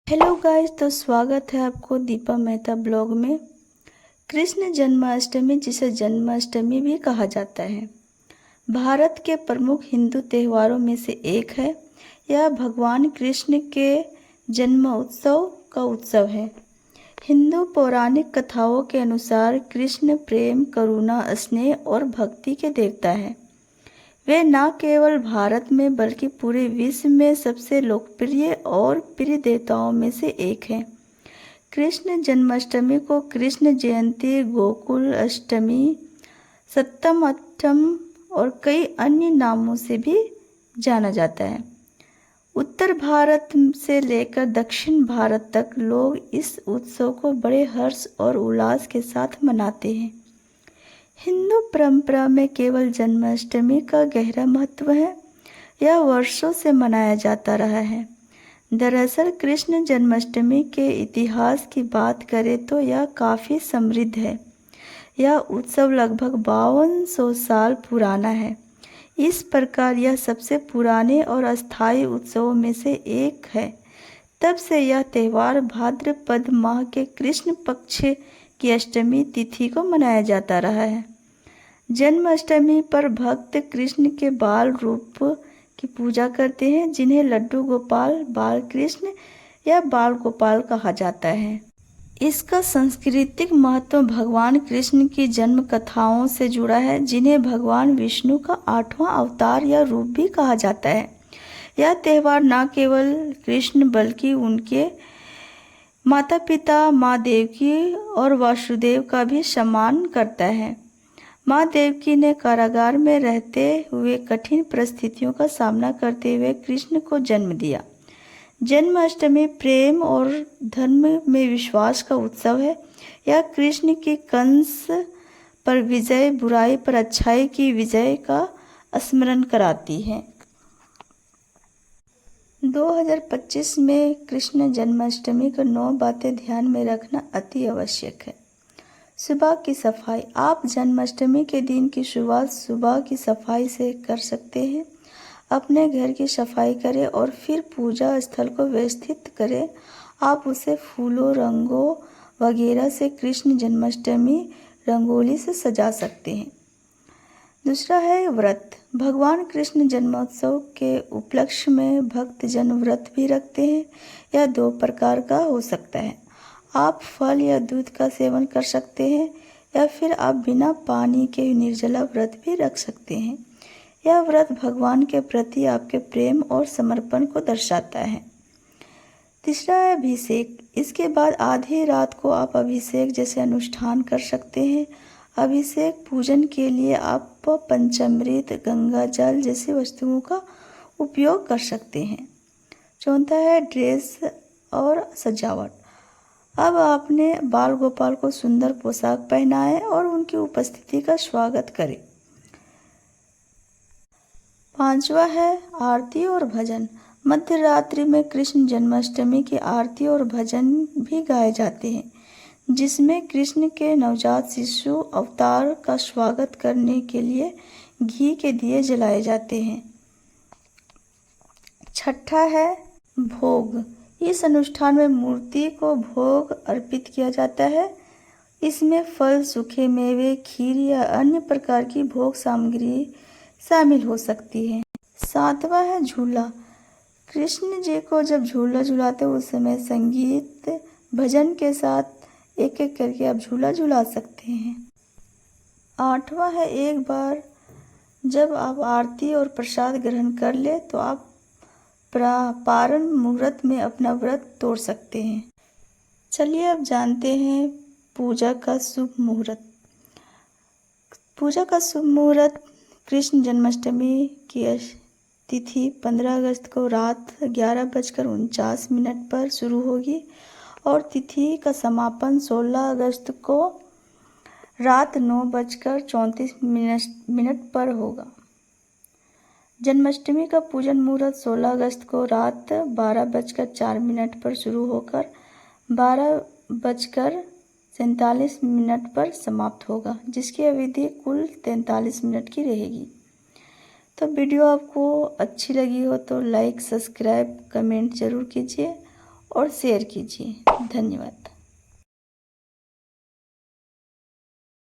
Hello guys, तो स्वागत है आपको दीपा मेहता ब्लॉग में। कृष्ण जन्माष्टमी, जिसे जन्माष्टमी भी कहा जाता है, भारत के प्रमुख हिंदू त्योहारों में से एक है। यह भगवान कृष्ण के जन्म उत्सव का उत्सव है। हिंदू पौराणिक कथाओं के अनुसार कृष्ण प्रेम, करुणा, स्नेह और भक्ति के देवता हैं। वे न केवल भारत में बल्कि पूरे विश्व में सबसे लोकप्रिय और प्रिय देवताओं में से एक हैं। कृष्ण जन्माष्टमी को कृष्ण जयंती, गोकुल अष्टमी, सप्तम अष्टम और कई अन्य नामों से भी जाना जाता है। उत्तर भारत से लेकर दक्षिण भारत तक लोग इस उत्सव को बड़े हर्ष और उल्लास के साथ मनाते हैं। हिंदू परंपरा में केवल जन्माष्टमी का गहरा महत्व है। यह वर्षों से मनाया जाता रहा है। दरअसल कृष्ण जन्माष्टमी के इतिहास की बात करें तो यह काफ़ी समृद्ध है। यह उत्सव लगभग 5200 साल पुराना है। इस प्रकार यह सबसे पुराने और अस्थायी उत्सवों में से एक है। तब से यह त्यौहार भाद्रपद माह के कृष्ण पक्ष की अष्टमी तिथि को मनाया जाता रहा है। जन्माष्टमी पर भक्त कृष्ण के बाल रूप की पूजा करते हैं, जिन्हें लड्डू गोपाल, बाल कृष्ण या बाल गोपाल कहा जाता है। इसका सांस्कृतिक महत्व भगवान कृष्ण की जन्म कथाओं से जुड़ा है, जिन्हें भगवान विष्णु का 8वां अवतार या रूप भी कहा जाता है। यह त्यौहार न केवल कृष्ण बल्कि उनके माता पिता माँ देवकी और वासुदेव का भी सम्मान करता है। माँ देवकी ने कारागार में रहते हुए कठिन परिस्थितियों का सामना करते हुए कृष्ण को जन्म दिया। जन्माष्टमी प्रेम और धर्म में विश्वास का उत्सव है। यह कृष्ण की कंस पर विजय, बुराई पर अच्छाई की विजय का स्मरण कराती है। 2025 में कृष्ण जन्माष्टमी को 9 बातें ध्यान में रखना अति आवश्यक है। सुबह की सफाई। आप जन्माष्टमी के दिन की शुरुआत सुबह की सफाई से कर सकते हैं। अपने घर की सफाई करें और फिर पूजा स्थल को व्यवस्थित करें। आप उसे फूलों, रंगों वगैरह से कृष्ण जन्माष्टमी रंगोली से सजा सकते हैं। दूसरा है व्रत। भगवान कृष्ण जन्मोत्सव के उपलक्ष्य में भक्तजन व्रत भी रखते हैं। यह 2 प्रकार का हो सकता है। आप फल या दूध का सेवन कर सकते हैं या फिर आप बिना पानी के निर्जला व्रत भी रख सकते हैं। यह व्रत भगवान के प्रति आपके प्रेम और समर्पण को दर्शाता है। तीसरा है अभिषेक। इसके बाद आधी रात को आप अभिषेक जैसे अनुष्ठान कर सकते हैं। अभिषेक पूजन के लिए आप पंचामृत, गंगा जल जैसी वस्तुओं का उपयोग कर सकते हैं। चौथा है ड्रेस और सजावट। अब आपने बाल गोपाल को सुंदर पोशाक पहनाएं और उनकी उपस्थिति का स्वागत करें। 5वां है आरती और भजन। मध्य रात्रि में कृष्ण जन्माष्टमी की आरती और भजन भी गाए जाते हैं, जिसमें कृष्ण के नवजात शिशु अवतार का स्वागत करने के लिए घी के दिए जलाए जाते हैं। 6ठा है भोग। इस अनुष्ठान में मूर्ति को भोग अर्पित किया जाता है। इसमें फल, सूखे मेवे, खीर या अन्य प्रकार की भोग सामग्री शामिल हो सकती है। 7वां है झूला। कृष्ण जी को जब झूला झुलाते उस समय संगीत भजन के साथ एक एक करके आप झूला झुला सकते हैं। 8वां है एक बार जब आप आरती और प्रसाद ग्रहण कर ले तो आप पारण मुहूर्त में अपना व्रत तोड़ सकते हैं। चलिए अब जानते हैं पूजा का शुभ मुहूर्त। पूजा का शुभ मुहूर्त कृष्ण जन्माष्टमी की तिथि 15 अगस्त को रात 11:49 पर शुरू होगी और तिथि का समापन 16 अगस्त को रात 9:34 पर होगा। जन्माष्टमी का पूजन मुहूर्त 16 अगस्त को रात 12:04 पर शुरू होकर 12:47 पर समाप्त होगा, जिसकी अवधि कुल 43 मिनट की रहेगी। तो वीडियो आपको अच्छी लगी हो तो लाइक, सब्सक्राइब, कमेंट जरूर कीजिए और शेयर कीजिए। धन्यवाद।